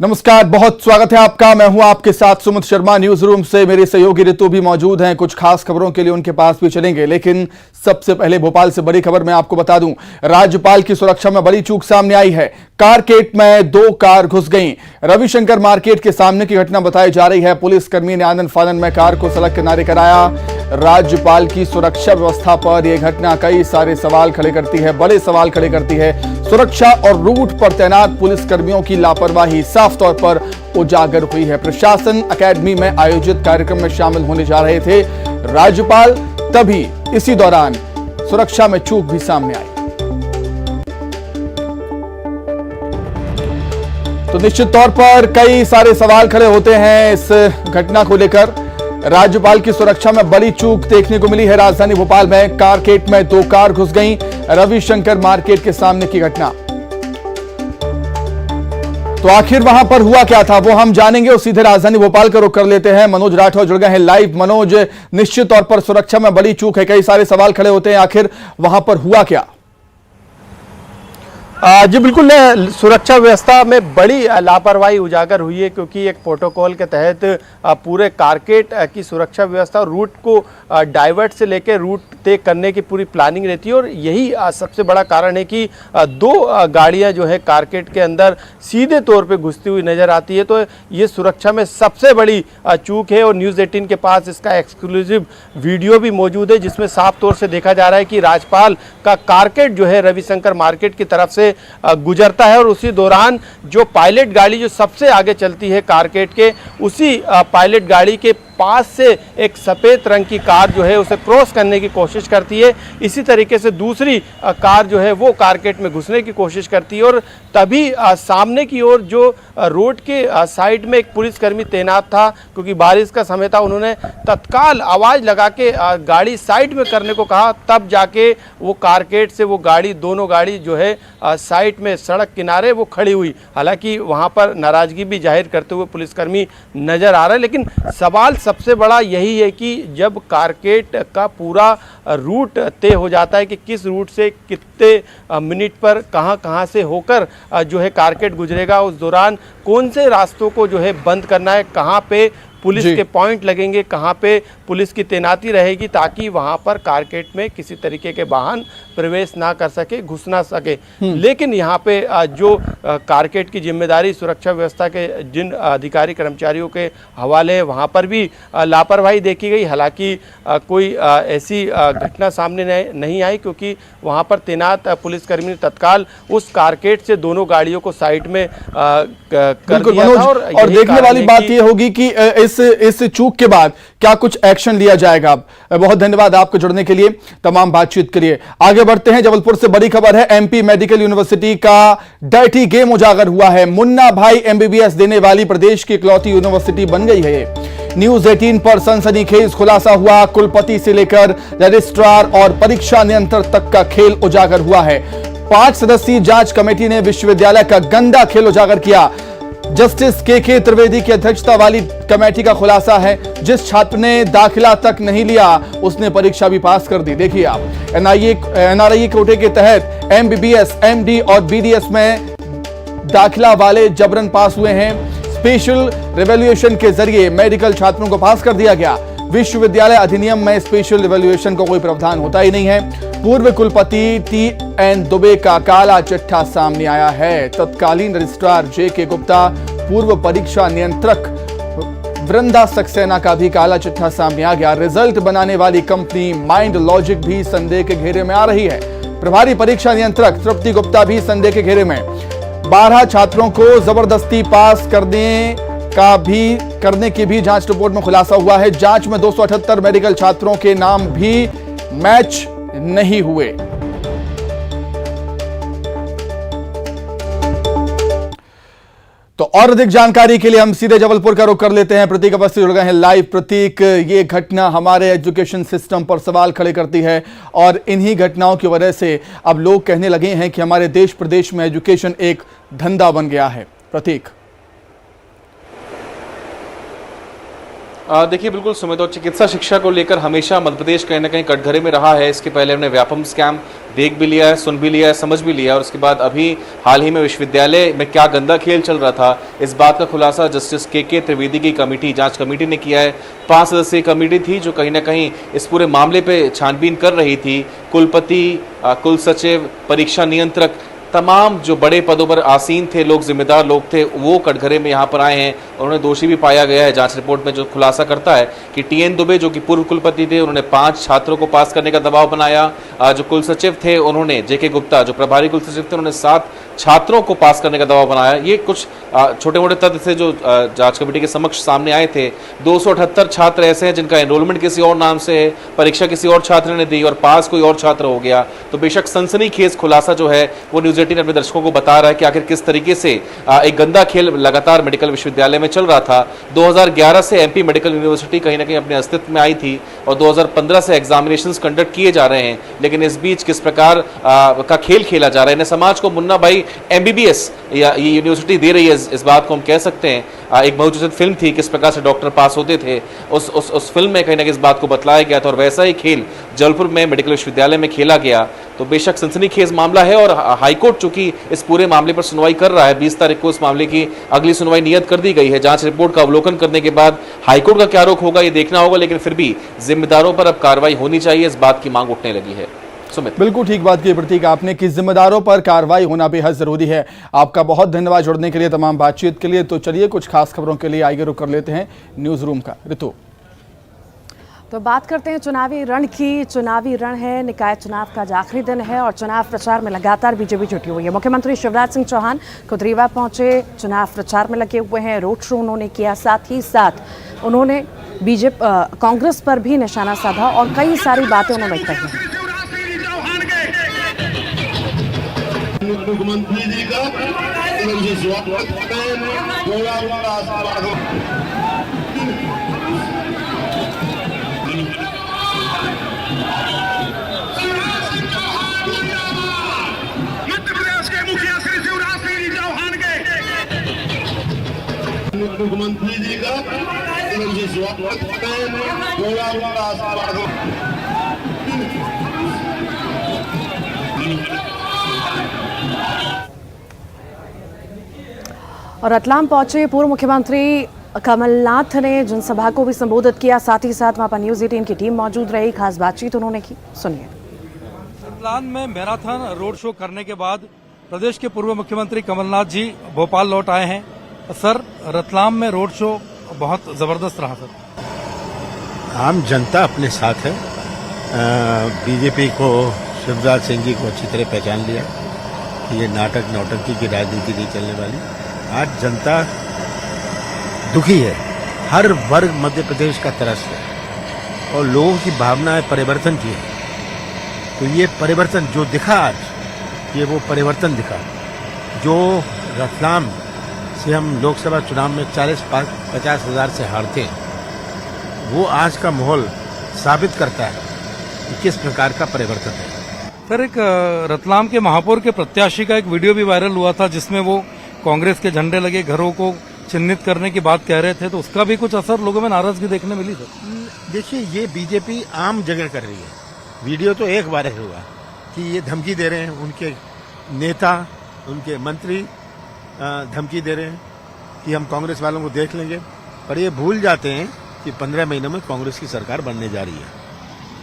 नमस्कार, बहुत स्वागत है आपका। मैं हूं आपके साथ सुमित शर्मा। न्यूज रूम से मेरे सहयोगी ऋतु भी मौजूद हैं। कुछ खास खबरों के लिए उनके पास भी चलेंगे, लेकिन सबसे पहले भोपाल से बड़ी खबर मैं आपको बता दूं। राज्यपाल की सुरक्षा में बड़ी चूक सामने आई है। कारकेट में 2 कार घुस गई। रविशंकर मार्केट के सामने की घटना बताई जा रही है। पुलिसकर्मी ने आनन फानन में कार को सड़क किनारे कराया। राज्यपाल की सुरक्षा व्यवस्था पर यह घटना कई सारे सवाल खड़े करती है, बड़े सवाल खड़े करती है। सुरक्षा और रूट पर तैनात पुलिसकर्मियों की लापरवाही साफ तौर पर उजागर हुई है। प्रशासन अकेडमी में आयोजित कार्यक्रम में शामिल होने जा रहे थे राज्यपाल, तभी इसी दौरान सुरक्षा में चूक भी सामने आई। तो निश्चित तौर पर कई सारे सवाल खड़े होते हैं इस घटना को लेकर। राज्यपाल की सुरक्षा में बड़ी चूक देखने को मिली है राजधानी भोपाल में। कारकेट में 2 कार घुस गईं। रविशंकर मार्केट के सामने की घटना। तो आखिर वहां पर हुआ क्या था वो हम जानेंगे और सीधे राजधानी भोपाल का रुख कर लेते हैं। मनोज राठौर जुड़ गए हैं लाइव। मनोज, निश्चित तौर पर सुरक्षा में बड़ी चूक है, कई सारे सवाल खड़े होते हैं, आखिर वहां पर हुआ क्या? जी बिल्कुल, सुरक्षा व्यवस्था में बड़ी लापरवाही उजागर हुई है, क्योंकि एक प्रोटोकॉल के तहत पूरे कारकेट की सुरक्षा व्यवस्था और रूट को डाइवर्ट से लेकर रूट तय करने की पूरी प्लानिंग रहती है। और यही सबसे बड़ा कारण है कि 2 गाड़ियां जो है कारकेट के अंदर सीधे तौर पे घुसती हुई नज़र आती है। तो ये सुरक्षा में सबसे बड़ी चूक है। और न्यूज़ 18 के पास इसका एक्सक्लूसिव वीडियो भी मौजूद है, जिसमें साफ तौर से देखा जा रहा है कि राज्यपाल का कारकेट जो है रविशंकर मार्केट की तरफ से गुजरता है। और उसी दौरान जो पायलट गाड़ी जो सबसे आगे चलती है कारकेट के, उसी पायलट गाड़ी के पास से एक सफ़ेद रंग की कार जो है उसे क्रॉस करने की कोशिश करती है। इसी तरीके से दूसरी कार जो है वो कारकेट में घुसने की कोशिश करती है। और तभी सामने की ओर जो रोड के साइड में एक पुलिसकर्मी तैनात था, क्योंकि बारिश का समय था, उन्होंने तत्काल आवाज़ लगा के गाड़ी साइड में करने को कहा। तब जाके वो कारकेट से वो गाड़ी, दोनों गाड़ी जो है साइड में सड़क किनारे वो खड़ी हुई। हालांकि वहाँ पर नाराज़गी भी जाहिर करते हुए पुलिसकर्मी नज़र आ रहे हैं। लेकिन सवाल सबसे बड़ा यही है कि जब कारकेट का पूरा रूट तय हो जाता है कि किस रूट से कितने मिनट पर कहां से होकर जो है कारकेट गुजरेगा, उस दौरान कौन से रास्तों को जो है बंद करना है, कहां पे पुलिस के पॉइंट लगेंगे, कहां पे पुलिस की तैनाती रहेगी, ताकि वहां पर कारकेट में किसी तरीके के वाहन प्रवेश ना कर सके, घुस ना सके। लेकिन यहाँ पे जो कारकेट की जिम्मेदारी सुरक्षा व्यवस्था के जिन अधिकारी कर्मचारियों के हवाले है, वहाँ पर भी लापरवाही देखी गई। हालांकि कोई ऐसी घटना सामने नहीं आई, क्योंकि वहाँ पर तैनात पुलिसकर्मी ने तत्काल उस कारकेट से दोनों गाड़ियों को साइड में कर दिया था। और देखने वाली बात यह होगी कि इस चूक के बाद क्या कुछ एक्शन लिया जाएगा। बहुत धन्यवाद आपको जुड़ने के लिए, तमाम बातचीत के लिए। आगे बढ़ते हैं। जबलपुर से बड़ी खबर है। एमपी मेडिकल यूनिवर्सिटी का डर्टी गेम उजागर हुआ है। मुन्ना भाई एमबीबीएस देने वाली प्रदेश की इकलौती यूनिवर्सिटी बन गई है। न्यूज 18 पर सनसनीखेज खुलासा हुआ। कुलपति से लेकर रजिस्ट्रार और परीक्षा नियंत्रक तक का खेल उजागर हुआ है। 5 सदस्यीय जांच कमेटी ने विश्वविद्यालय का गंदा खेल उजागर किया। जस्टिस के त्रिवेदी की अध्यक्षता वाली कमेटी का खुलासा है, जिस छात्र ने दाखिला तक नहीं लिया उसने परीक्षा भी पास कर दी। देखिए आप, एनआरआई कोटे के तहत एमबीबीएस, एमडी और बीडीएस में दाखिला वाले जबरन पास हुए हैं। स्पेशल रिवैल्यूएशन के जरिए मेडिकल छात्रों को पास कर दिया गया। विश्वविद्यालय अधिनियम में स्पेशल रिवैल्यूएशन का कोई प्रावधान होता ही नहीं है। पूर्व कुलपति टी.एन. दुबे का काला चिट्ठा सामने आया है। तत्कालीन रजिस्ट्रार जे.के. गुप्ता, पूर्व परीक्षा नियंत्रक वृंदा सक्सेना का भी काला चिट्ठा सामने आ गया। रिजल्ट बनाने वाली कंपनी माइंड लॉजिक भी संदेह के घेरे में आ रही है। प्रभारी परीक्षा नियंत्रक तृप्ति गुप्ता भी संदेह के घेरे में। 12 छात्रों को जबरदस्ती पास करने की भी जांच रिपोर्ट में खुलासा हुआ है। जांच में 278 मेडिकल छात्रों के नाम भी मैच नहीं हुए। तो और अधिक जानकारी के लिए हम सीधे जबलपुर का रुख कर लेते हैं। प्रतीक अवस्थी जुड़ गए हैं लाइव। प्रतीक, ये घटना हमारे एजुकेशन सिस्टम पर सवाल खड़े करती है और इन्हीं घटनाओं की वजह से अब लोग कहने लगे हैं कि हमारे देश प्रदेश में एजुकेशन एक धंधा बन गया है। प्रतीक। देखिए बिल्कुल सुमित, और चिकित्सा शिक्षा को लेकर हमेशा मध्य प्रदेश कहीं ना कहीं कटघरे में रहा है। इसके पहले हमने व्यापम स्कैम देख भी लिया है, सुन भी लिया है, समझ भी लिया है, और उसके बाद अभी हाल ही में विश्वविद्यालय में क्या गंदा खेल चल रहा था, इस बात का खुलासा जस्टिस के त्रिवेदी की कमेटी, जांच कमेटी ने किया है। 5 सदस्यीय कमेटी थी जो कहीं ना कहीं इस पूरे मामले पे छानबीन कर रही थी। कुलपति, कुल सचिव, परीक्षा नियंत्रक, तमाम जो बड़े पदों पर आसीन थे लोग, जिम्मेदार लोग थे, वो कटघरे में यहाँ पर आए हैं। उन्हें दोषी भी पाया गया है। जांच रिपोर्ट में जो खुलासा करता है कि टीएन दुबे जो कि पूर्व कुलपति थे, उन्होंने 5 छात्रों को पास करने का दबाव बनाया। जो कुल सचिव थे उन्होंने, जेके गुप्ता जो प्रभारी कुल सचिव थे, उन्होंने 7 छात्रों को पास करने का दबाव बनाया। ये कुछ छोटे मोटे तथ्य थे जो जांच कमेटी के समक्ष सामने आए थे। 278 छात्र ऐसे हैं जिनका एनरोलमेंट किसी और नाम से है, परीक्षा किसी और छात्र ने दी और पास कोई और छात्र हो गया। तो बेशक सनसनीखेज खुलासा जो है वो न्यूज 18 अपने दर्शकों को बता रहा है कि आखिर किस तरीके से एक गंदा खेल लगातार मेडिकल विश्वविद्यालय में चल रहा था। 2011 से एमपी मेडिकल यूनिवर्सिटी कहीं ना कहीं अपने अस्तित्व में आई थी और 2015 से एग्जामिनेशंस कंडक्ट किए जा रहे हैं, लेकिन इस बीच किस प्रकार का खेल खेला जा रहा है। इन्हें समाज को मुन्ना भाई एमबीबीएस या ये यूनिवर्सिटी दे रही है, इस बात को हम कह सकते हैं। एक बहुचर्चित फिल्म थी किस प्रकार से डॉक्टर पास होते थे, उस फिल्म में कहीं ना कहीं इस बात को बतलाया गया था, और वैसा ही खेल जबलपुर में मेडिकल विश्वविद्यालय में खेला गया। तो बेशक सनसनीखेज मामला है, और हाईकोर्ट चूंकि इस पूरे मामले पर सुनवाई कर रहा है, 20 तारीख को इस मामले की अगली सुनवाई नियत कर दी गई है। जांच रिपोर्ट का अवलोकन करने के बाद हाईकोर्ट का क्या रुख होगा ये देखना होगा, लेकिन फिर भी जिम्मेदारों पर अब कार्रवाई होनी चाहिए, इस बात की मांग उठने लगी है। सुमित, बिल्कुल ठीक बात की प्रतीक आपने कि जिम्मेदारों पर कार्रवाई होना बेहद जरूरी है। आपका बहुत धन्यवाद जुड़ने के लिए, तमाम बातचीत के लिए। तो चलिए कुछ खास खबरों के लिए आगे रुक कर लेते हैं न्यूज रूम का। ऋतु, तो बात करते हैं चुनावी रण की। चुनावी रण है, निकाय चुनाव का आज आखिरी दिन है और चुनाव प्रचार में लगातार बीजेपी जुटी हुई है। मुख्यमंत्री शिवराज सिंह चौहान खुद रीवा पहुंचे, चुनाव प्रचार में लगे हुए हैं, रोड शो उन्होंने किया, साथ ही साथ उन्होंने कांग्रेस पर भी निशाना साधा और कई सारी बातें उन्होंने कही। मुख्यमंत्री जी का स्वागत मध्य प्रदेश के मुखिया श्री शिवराज सिंह चौहान के मुख्यमंत्री जी का स्वागत और रतलाम पहुंचे पूर्व मुख्यमंत्री कमलनाथ ने जनसभा को भी संबोधित किया, साथ ही साथ वहां पर न्यूज 18 की टीम मौजूद रही, खास बातचीत उन्होंने की, सुनिए। रतलाम में मैराथन रोड शो करने के बाद प्रदेश के पूर्व मुख्यमंत्री कमलनाथ जी भोपाल लौट आए हैं। सर, रतलाम में रोड शो बहुत जबरदस्त रहा सर। आम जनता अपने साथ है। बीजेपी को शिवराज सिंह जी को अच्छी तरह पहचान लिया कि ये नाटक नौटंकी की राजनीति नहीं चलने वाली। आज जनता दुखी है, हर वर्ग मध्य प्रदेश का तरस है और लोगों की भावनाएं परिवर्तन की है। तो ये परिवर्तन जो दिखा आज, ये वो परिवर्तन दिखा जो रतलाम से हम लोकसभा चुनाव में 40-50 हजार से हारते हैं, वो आज का माहौल साबित करता है कि किस प्रकार का परिवर्तन है। सर, एक रतलाम के महापौर के प्रत्याशी का एक वीडियो भी वायरल हुआ था जिसमें वो कांग्रेस के झंडे लगे घरों को चिन्हित करने की बात कह रहे थे, तो उसका भी कुछ असर लोगों में नाराजगी देखने मिली सर। देखिए, ये बीजेपी आम जगह कर रही है। वीडियो तो एक बार हुआ कि ये धमकी दे रहे हैं, उनके नेता, उनके मंत्री धमकी दे रहे हैं कि हम कांग्रेस वालों को देख लेंगे, पर ये भूल जाते हैं कि 15 महीनों में कांग्रेस की सरकार बनने जा रही है।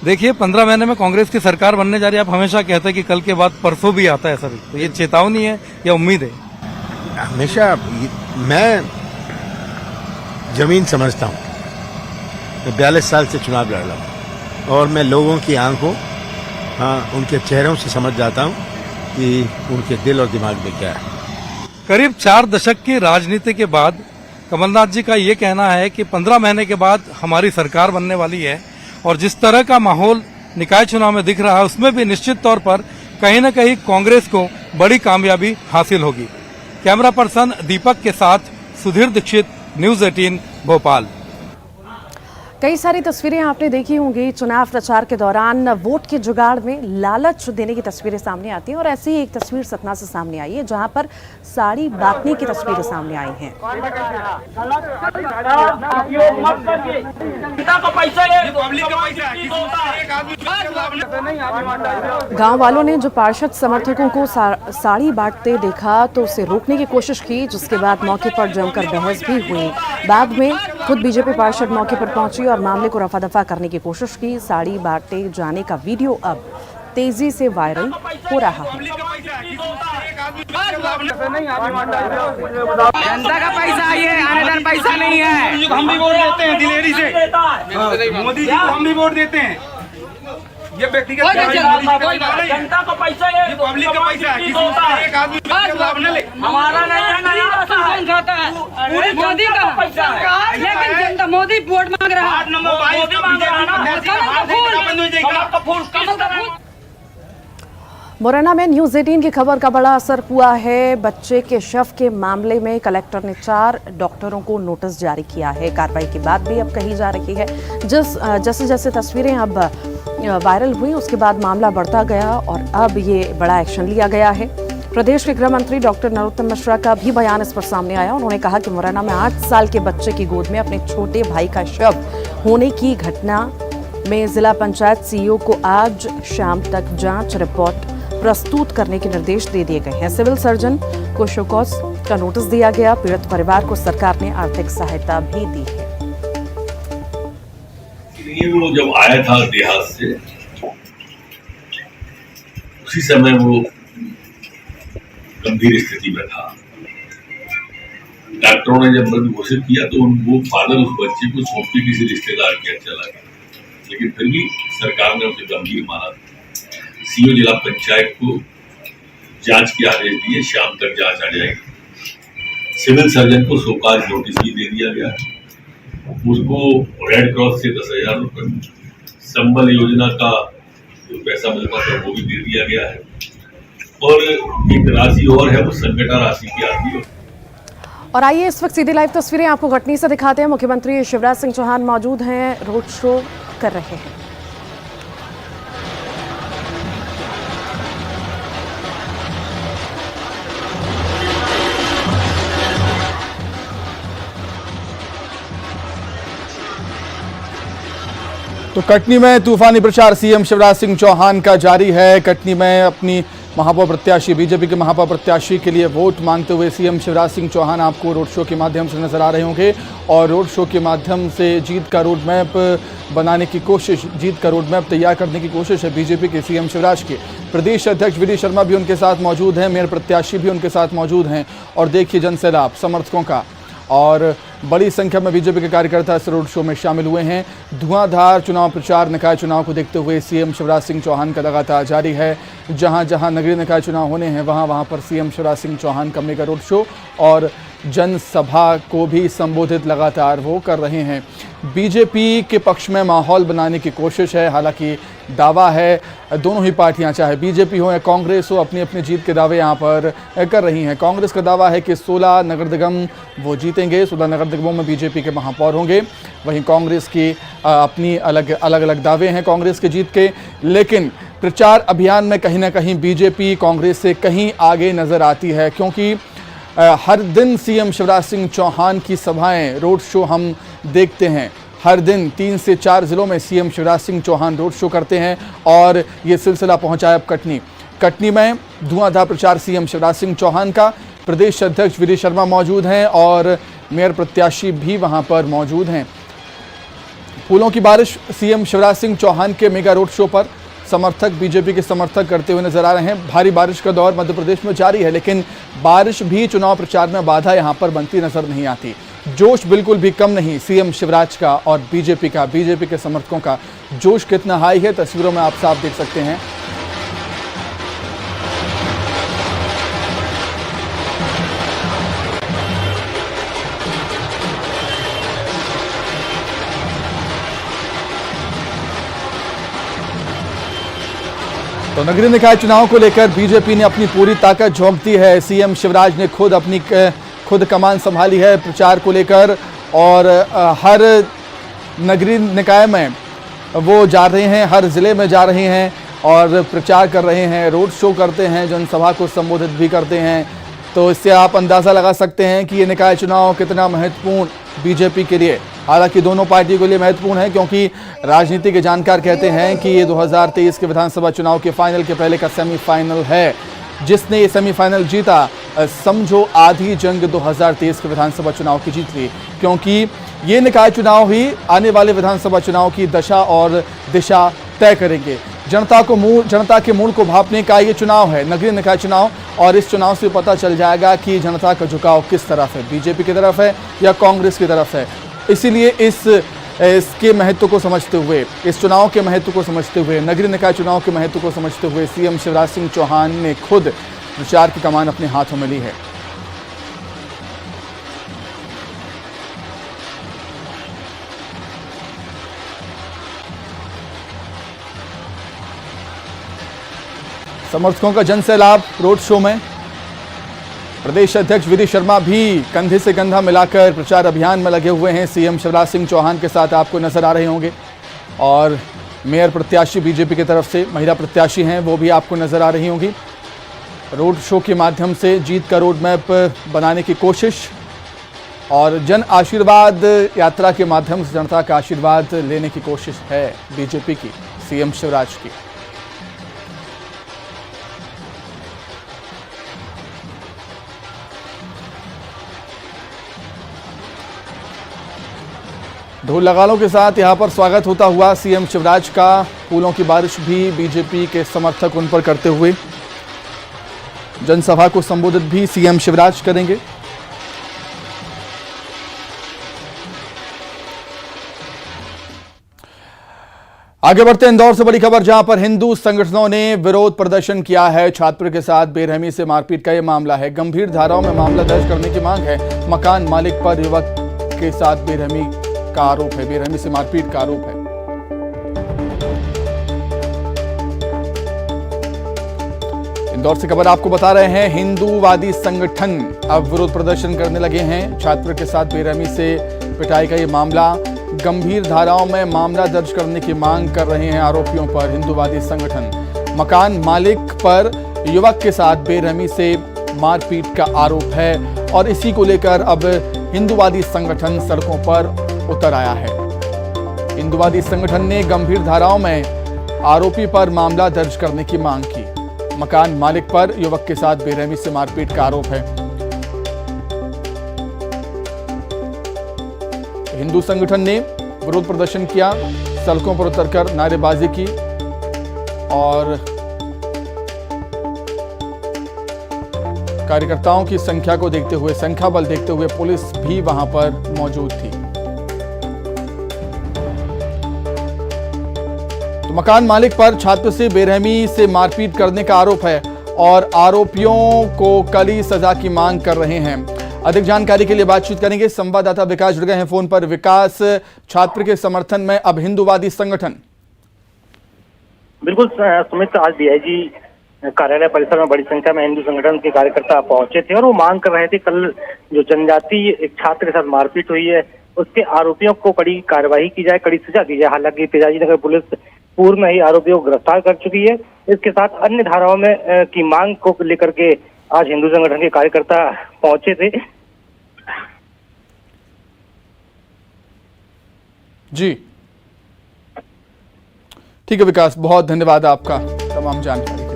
देखिए, 15 महीने में कांग्रेस की सरकार बनने जा रही है। आप हमेशा कहते हैं कि कल के बाद परसों भी आता है सर, तो ये चेतावनी है या उम्मीद है? हमेशा मैं जमीन समझता हूँ। मैं 42 साल से चुनाव लड़ रहा हूँ और मैं लोगों की आंखों, उनके चेहरों से समझ जाता हूँ कि उनके दिल और दिमाग में क्या है। करीब 4 दशक की राजनीति के बाद कमलनाथ जी का ये कहना है कि 15 महीने के बाद हमारी सरकार बनने वाली है, और जिस तरह का माहौल निकाय चुनाव में दिख रहा है उसमें भी निश्चित तौर पर कहीं न कहीं कांग्रेस को बड़ी कामयाबी हासिल होगी। कैमरा पर्सन दीपक के साथ सुधीर दीक्षित, न्यूज 18 भोपाल। कई सारी तस्वीरें आपने देखी होंगी चुनाव प्रचार के दौरान वोट के जुगाड़ में लालच देने की तस्वीरें सामने आती हैं और ऐसी ही एक तस्वीर सतना से सामने आई है जहां पर साड़ी बांटने की तस्वीरें सामने आई हैं। गांव वालों ने जो पार्षद समर्थकों को साड़ी बांटते देखा तो उसे रोकने की कोशिश की, जिसके बाद मौके पर जमकर बहस भी हुई। बाद में खुद बीजेपी पार्षद मौके पर पहुंची और मामले को रफा दफा करने की कोशिश की। साड़ी बांटे जाने का वीडियो अब तेजी से वायरल हो रहा है। जनता का पैसा ये अनुदान पैसा नहीं है। हम भी वोट देते हैं दिलेरी से, मोदी जी को हम भी वोट देते हैं। ये व्यक्तिगत जनता का पैसा है, पब्लिक का पैसा है, एक आदमी लाभ न ले। हमारा नहीं है, कौन खाता है? पूरी मोदी का पैसा है, लेकिन जनता मोदी वोट मांग रहा है। मुरैना में न्यूज 18 की खबर का बड़ा असर हुआ है। बच्चे के शव के मामले में कलेक्टर ने 4 डॉक्टरों को नोटिस जारी किया है। कार्रवाई की बात भी अब कही जा रही है। जैसे जैसे तस्वीरें अब वायरल हुई उसके बाद मामला बढ़ता गया और अब ये बड़ा एक्शन लिया गया है। प्रदेश के गृह मंत्री डॉक्टर नरोत्तम मिश्रा का भी बयान इस पर सामने आया। उन्होंने कहा कि मुरैना में 8 साल के बच्चे की गोद में अपने छोटे भाई का शव होने की घटना में जिला पंचायत सीईओ को आज शाम तक जांच रिपोर्ट प्रस्तुत करने के निर्देश दे दिए गए हैं। सिविल सर्जन को शोकॉज का नोटिस दिया गया। पीड़ित परिवार को सरकार ने आर्थिक सहायता भी दी है। वो जब आया था देहात से उसी समय वो गंभीर स्थिति में था। डॉक्टरों ने जब मृत घोषित किया तो वो फादर उस बच्चे को सौंप के किसी रिश्तेदार के यहाँ चला गया, लेकिन फिर भी सरकार ने उसे गंभीर माना। सीईओ जिला पंचायत को जांच के आदेश दिए, शाम तक जांच आ जाएगी। सिविल सर्जन को शोकाज नोटिस भी दे दिया गया। उसको रेड क्रॉस से 10,000 रुपये, संबल योजना का जो पैसा मिलता था वो भी दे दिया गया है और एक राशि और है वो संकटा राशि की आती है। और आइए इस वक्त सीधी लाइव तस्वीरें आपको घटनी से दिखाते हैं। मुख्यमंत्री शिवराज सिंह चौहान मौजूद हैं, रोड शो कर रहे हैं। तो कटनी में तूफानी प्रचार सीएम शिवराज सिंह चौहान का जारी है। कटनी में अपनी महापौर प्रत्याशी बीजेपी के महापौर प्रत्याशी के लिए वोट मांगते हुए सीएम शिवराज सिंह चौहान आपको रोड शो के माध्यम से नजर आ रहे होंगे और रोड शो के माध्यम से जीत का रोड मैप बनाने की कोशिश, जीत का रोड मैप तैयार करने की कोशिश है बीजेपी के सीएम शिवराज के। प्रदेश अध्यक्ष वी डी शर्मा भी उनके साथ मौजूद हैं, मेयर प्रत्याशी भी उनके साथ मौजूद हैं और देखिए जनसैलाब समर्थकों का और बड़ी संख्या में बीजेपी के कार्यकर्ता इस रोड शो में शामिल हुए हैं। धुआंधार चुनाव प्रचार निकाय चुनाव को देखते हुए सीएम शिवराज सिंह चौहान का लगातार जारी है। जहां जहां नगरीय निकाय चुनाव होने हैं वहां पर सीएम शिवराज सिंह चौहान का मेगा रोड शो और जनसभा को भी संबोधित लगातार वो कर रहे हैं। बीजेपी के पक्ष में माहौल बनाने की कोशिश है। हालांकि दावा है दोनों ही पार्टियां, चाहे बीजेपी हो या कांग्रेस हो, अपनी अपनी जीत के दावे यहां पर कर रही हैं। कांग्रेस का दावा है कि 16 नगर निगम वो जीतेंगे, 16 नगर निगमों में बीजेपी के महापौर होंगे। वहीं कांग्रेस की अपनी अलग अलग दावे हैं कांग्रेस के जीत के, लेकिन प्रचार अभियान में कहीं ना कहीं बीजेपी कांग्रेस से कहीं आगे नजर आती है, क्योंकि हर दिन सीएम शिवराज सिंह चौहान की सभाएं, रोड शो हम देखते हैं। हर दिन 3 से 4 जिलों में CM Shivraj Singh Chouhan road show करते हैं और ये सिलसिला पहुंचा है अब कटनी में धुआंधार प्रचार सीएम शिवराज सिंह चौहान का। प्रदेश अध्यक्ष वी डी शर्मा मौजूद हैं और मेयर प्रत्याशी भी वहां पर मौजूद हैं। फूलों की बारिश सीएम शिवराज सिंह चौहान के मेगा रोड शो पर समर्थक, बीजेपी के समर्थक करते हुए नजर आ रहे हैं। भारी बारिश का दौर मध्य प्रदेश में जारी है, लेकिन बारिश भी चुनाव प्रचार में बाधा यहां पर बनती नजर नहीं आती। जोश बिल्कुल भी कम नहीं सीएम शिवराज का और बीजेपी के समर्थकों का जोश कितना हाई है तस्वीरों में आप साफ देख सकते हैं। तो नगरीय निकाय चुनाव को लेकर बीजेपी ने अपनी पूरी ताकत झोंक दी है। सीएम शिवराज ने खुद कमान संभाली है प्रचार को लेकर और हर नगरीय निकाय में वो जा रहे हैं, हर जिले में जा रहे हैं और प्रचार कर रहे हैं, रोड शो करते हैं, जनसभा को संबोधित भी करते हैं। तो इससे आप अंदाज़ा लगा सकते हैं कि ये निकाय चुनाव कितना महत्वपूर्ण बीजेपी के लिए, हालांकि दोनों पार्टियों के लिए महत्वपूर्ण है, क्योंकि राजनीति के जानकार कहते हैं कि ये 2023 के विधानसभा चुनाव के फाइनल के पहले का सेमीफाइनल है। जिसने ये सेमीफाइनल जीता, समझो आधी जंग 2023 के विधानसभा चुनाव की जीत ली, क्योंकि ये निकाय चुनाव ही आने वाले विधानसभा चुनाव की दशा और दिशा तय करेंगे। जनता के मूड को भांपने का ये चुनाव है, नगरीय निकाय चुनाव, और इस चुनाव से पता चल जाएगा कि जनता का झुकाव किस तरफ है, बीजेपी की तरफ है या कांग्रेस की तरफ है। इसीलिए इसके महत्व को समझते हुए, इस चुनाव के महत्व को समझते हुए, नगरीय निकाय चुनाव के महत्व को समझते हुए सीएम शिवराज सिंह चौहान ने खुद प्रचार की कमान अपने हाथों में ली है। समर्थकों का जनसैलाब रोड शो में। प्रदेश अध्यक्ष वीडी शर्मा भी कंधे से कंधा मिलाकर प्रचार अभियान में लगे हुए हैं। सीएम शिवराज सिंह चौहान के साथ आपको नजर आ रहे होंगे, और मेयर प्रत्याशी बीजेपी की तरफ से महिला प्रत्याशी हैं, वो भी आपको नजर आ रही होंगी। रोड शो के माध्यम से जीत का रोड मैप बनाने की कोशिश, और जन आशीर्वाद यात्रा के माध्यम से जनता का आशीर्वाद लेने की कोशिश है बीजेपी की, सीएम शिवराज की। ढोल लगालों के साथ यहां पर स्वागत होता हुआ सीएम शिवराज का। फूलों की बारिश भी बीजेपी के समर्थक उन पर करते हुए। जनसभा को संबोधित भी सीएम शिवराज करेंगे। आगे बढ़ते हैं इंदौर से बड़ी खबर, जहां पर हिंदू संगठनों ने विरोध प्रदर्शन किया है। छात्र के साथ बेरहमी से मारपीट का यह मामला है। गंभीर धाराओं में मामला दर्ज करने की मांग है। मकान मालिक पर युवक के साथ बेरहमी का आरोप है, बेरहमी से मारपीट का आरोप है। इंदौर से खबर आपको बता रहे हैं, हिंदूवादी संगठन अब विरोध प्रदर्शन करने लगे हैं। छात्र के साथ बेरहमी से पिटाई का ये मामला, गंभीर धाराओं में मामला दर्ज करने की मांग कर रहे हैं आरोपियों पर हिंदूवादी संगठन। मकान मालिक पर युवक के साथ बेरहमी से मारपीट का आरोप है, और इसी को लेकर अब हिंदूवादी संगठन सड़कों पर उतर आया है। हिंदूवादी संगठन ने गंभीर धाराओं में आरोपी पर मामला दर्ज करने की मांग की। मकान मालिक पर युवक के साथ बेरहमी से मारपीट का आरोप है। हिंदू संगठन ने विरोध प्रदर्शन किया, सड़कों पर उतरकर नारेबाजी की, और कार्यकर्ताओं की संख्या को देखते हुए, संख्या बल देखते हुए पुलिस भी वहां पर मौजूद थी। तो मकान मालिक पर छात्र से बेरहमी से मारपीट करने का आरोप है, और आरोपियों को कड़ी सजा की मांग कर रहे हैं। अधिक जानकारी के लिए बातचीत करेंगे, संवाददाता विकास जुड़ गए हैं फोन पर। विकास, छात्र के समर्थन में अब हिंदूवादी संगठन। बिल्कुल सुमित, आज डीआईजी कार्यालय परिसर में बड़ी संख्या में हिंदू संगठन के कार्यकर्ता पहुंचे थे, और वो मांग कर रहे थे कल जो जनजातीय एक छात्र के साथ मारपीट हुई है, उसके आरोपियों को कड़ी कार्रवाई की जाए, कड़ी सजा दी जाए। हालांकि तेजाजी नगर पुलिस पूर्व में ही आरोपियों को गिरफ्तार कर चुकी है। इसके साथ अन्य धाराओं में की मांग को लेकर के आज हिंदू संगठन के कार्यकर्ता पहुंचे थे। जी ठीक है विकास, बहुत धन्यवाद आपका तमाम जानकारी।